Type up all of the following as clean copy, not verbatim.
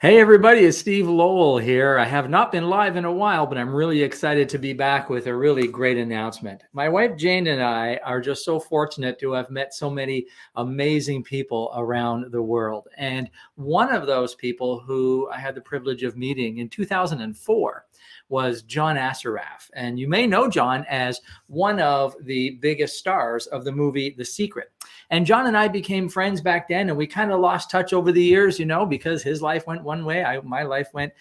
Hey everybody, it's Steve Lowell here. I have not been live in a while, but I'm really excited to be back with a really great announcement. My wife Jane and I are just so fortunate to have met so many amazing people around the world. And one of those people who I had the privilege of meeting in 2004 was John Assaraf. And you may know John as one of the biggest stars of the movie The Secret. And John and I became friends back then, and we kind of lost touch over the years, because his life went one way, my life went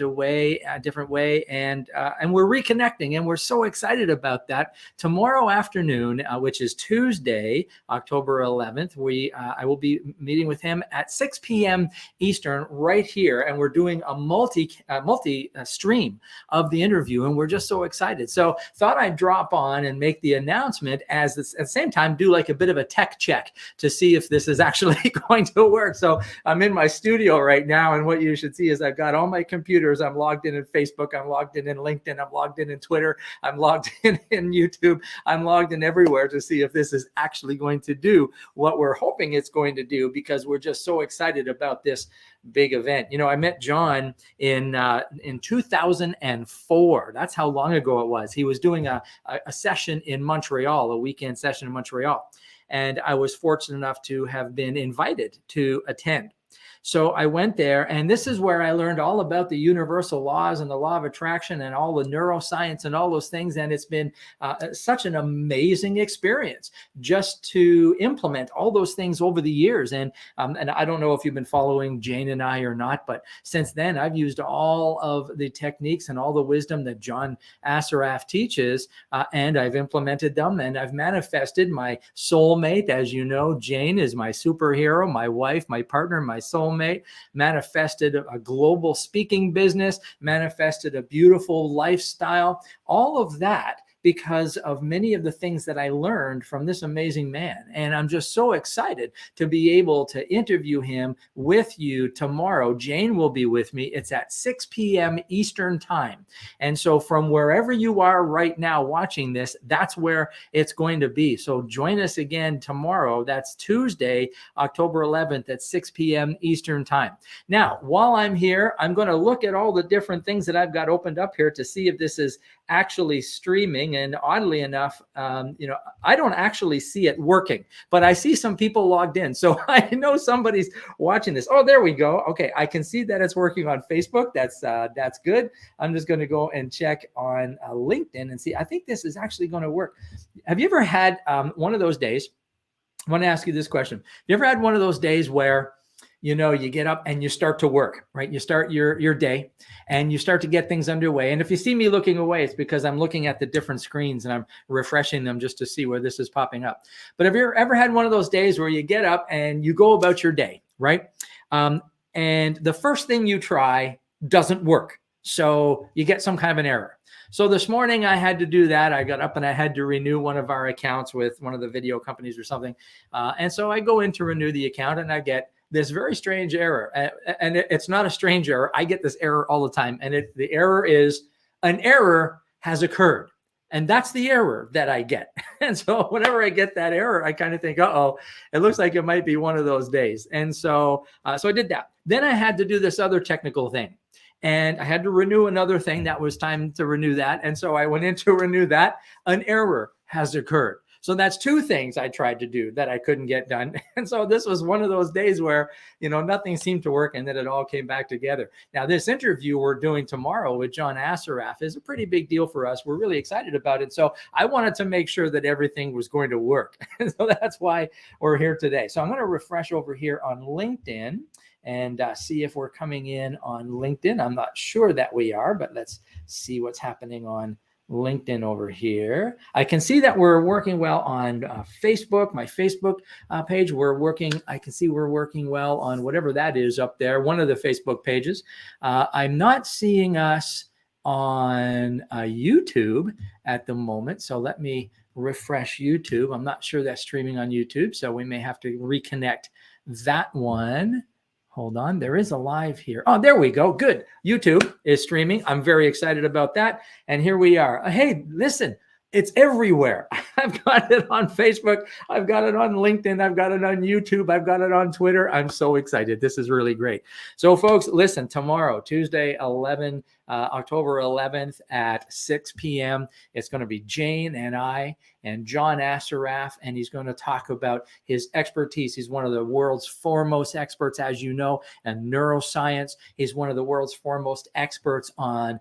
away a different way, and we're reconnecting, and we're so excited about that. Tomorrow afternoon, which is Tuesday, October 11th, I will be meeting with him at 6 p.m. Eastern right here, and we're doing a multi stream of the interview, and we're just so excited. So thought I'd drop on and make the announcement at the same time do like a bit of a tech check to see if this is actually going to work. So I'm in my studio right now, and what you should see is I've got all my computers. I'm logged in Facebook. I'm logged in LinkedIn. I'm logged in Twitter. I'm logged in YouTube. I'm logged in everywhere to see if this is actually going to do what we're hoping it's going to do, because we're just so excited about this big event. I met John in 2004. That's how long ago it was. He was doing a session in Montreal, a weekend session in Montreal. And I was fortunate enough to have been invited to attend. So I went there, and this is where I learned all about the universal laws and the law of attraction and all the neuroscience and all those things. And it's been such an amazing experience just to implement all those things over the years. And I don't know if you've been following Jane and I or not, but since then I've used all of the techniques and all the wisdom that John Assaraf teaches, and I've implemented them, and I've manifested my soulmate. As you know, Jane is my superhero, my wife, my partner, my soulmate. Manifested a global speaking business, manifested a beautiful lifestyle, all of that because of many of the things that I learned from this amazing man. And I'm just so excited to be able to interview him with you tomorrow. Jane will be with me. It's at 6 p.m. Eastern time. And so from wherever you are right now watching this, that's where it's going to be. So join us again tomorrow. That's Tuesday, October 11th at 6 p.m. Eastern time. Now, while I'm here, I'm going to look at all the different things that I've got opened up here to see if this is actually streaming. And oddly enough, I don't actually see it working, but I see some people logged in. So I know somebody's watching this. Oh, there we go. Okay. I can see that it's working on Facebook. That's good. I'm just going to go and check on LinkedIn and see. I think this is actually going to work. Have you ever had one of those days? I want to ask you this question. Have you ever had one of those days where you get up and you start to work, right? You start your day and you start to get things underway. And if you see me looking away, it's because I'm looking at the different screens and I'm refreshing them just to see where this is popping up. But have you ever had one of those days where you get up and you go about your day, right? And the first thing you try doesn't work. So you get some kind of an error. So this morning I had to do that. I got up and I had to renew one of our accounts with one of the video companies or something. And so I go in to renew the account and I get this very strange error. And it's not a strange error. I get this error all the time. And the error is an error has occurred. And that's the error that I get. And so whenever I get that error, I kind of think, uh-oh, it looks like it might be one of those days. And so I did that. Then I had to do this other technical thing. And I had to renew another thing. That was time to renew that. And so I went in to renew that. An error has occurred. So that's two things I tried to do that I couldn't get done. And so this was one of those days where, nothing seemed to work and then it all came back together. Now, this interview we're doing tomorrow with John Assaraf is a pretty big deal for us. We're really excited about it. So I wanted to make sure that everything was going to work. And so that's why we're here today. So I'm going to refresh over here on LinkedIn and see if we're coming in on LinkedIn. I'm not sure that we are, but let's see what's happening on LinkedIn over here. I can see that we're working well on Facebook, my Facebook page. I can see we're working well on whatever that is up there, one of the Facebook pages. I'm not seeing us on YouTube at the moment. So let me refresh YouTube. I'm not sure that's streaming on YouTube, so we may have to reconnect that one. Hold on, there is a live here. Oh, there we go. Good. YouTube is streaming. I'm very excited about that. And here we are. Hey, listen, It's everywhere. I've got it on Facebook. I've got it on LinkedIn. I've got it on YouTube. I've got it on Twitter. I'm so excited. This is really great. So folks, listen, tomorrow, Tuesday, October 11th at 6 p.m. It's going to be Jane and I and John Assaraf, and he's going to talk about his expertise. He's one of the world's foremost experts, as you know, in neuroscience. He's one of the world's foremost experts on,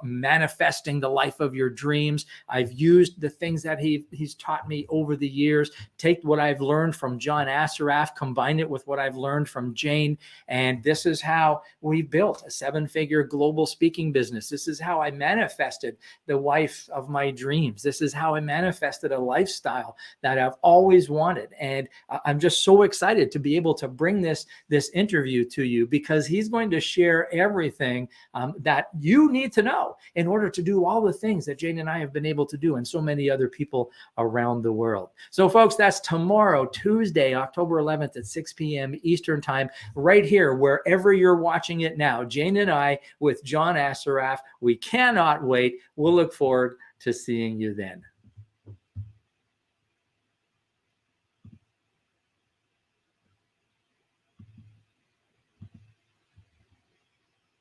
manifesting the life of your dreams. I've used the things that he's taught me over the years, take what I've learned from John Assaraf, combine it with what I've learned from Jane, and this is how we built a 7-figure global speaking business. This is how I manifested the wife of my dreams. This is how I manifested a lifestyle that I've always wanted. And I'm just so excited to be able to bring this interview to you, because he's going to share everything that you need to know in order to do all the things that Jane and I have been able to do, and so many other people around the world. So folks, that's tomorrow, Tuesday, October 11th at 6 p.m. Eastern time, right here, wherever you're watching it now. Jane and I with John Assaraf. We cannot wait. We'll look forward to seeing you then.